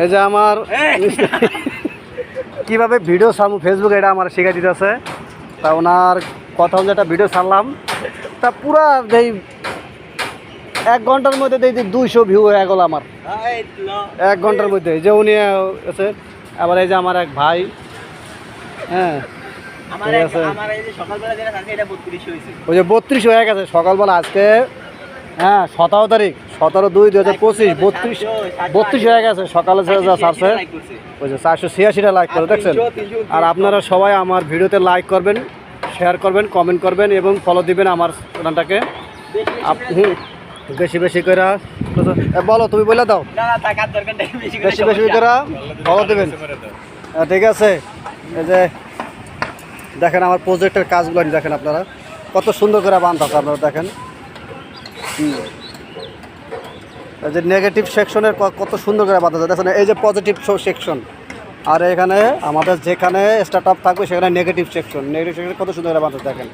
এই যে আমার কিভাবে ভিডিও ছাড়বো ফেসবুকে এটা আমার শিখাই দিতেছে। তা ওনার কথা অনুযায়ী একটা ভিডিও ছাড়লাম, তা পুরা যেই 1 ঘন্টার মধ্যে দেখি 200 ভিউ হয়ে গেল আমার 1 ঘন্টার মধ্যে। যে উনি আছে, আবার এই যে আমার এক ভাই, হ্যাঁ ওই যে 32 হয়ে গেছে সকালবেলা আজকে, হ্যাঁ 17 তারিখ 17/2/2025 32 হয়ে গেছে সকালে যা ছাড়ছে ওই যে 486টা লাইক করে দেখছেন। আর আপনারা সবাই আমার ভিডিওতে লাইক করবেন, শেয়ার করবেন, কমেন্ট করবেন এবং ফলো দিবেন আমার চ্যানেলটাকে। আপনি বেশি বেশি করে বলো, তুমি বলে দাও, বেশি বেশি করে ফলো দেবেন, ঠিক আছে। এই যে দেখেন আমার প্রজেক্টের কাজগুলো দেখেন আপনারা কত সুন্দর করে বানতেছে, আপনারা দেখেন। এই যে নেগেটিভ সেকশনের কত সুন্দর করে বাঁধা যায় দেখেন, এই যে পজিটিভ সেকশন, আর এখানে আমাদের যেখানে স্টার্ট আপ থাকবে সেখানে নেগেটিভ সেকশন কত সুন্দর করে বাঁধা দেখেন।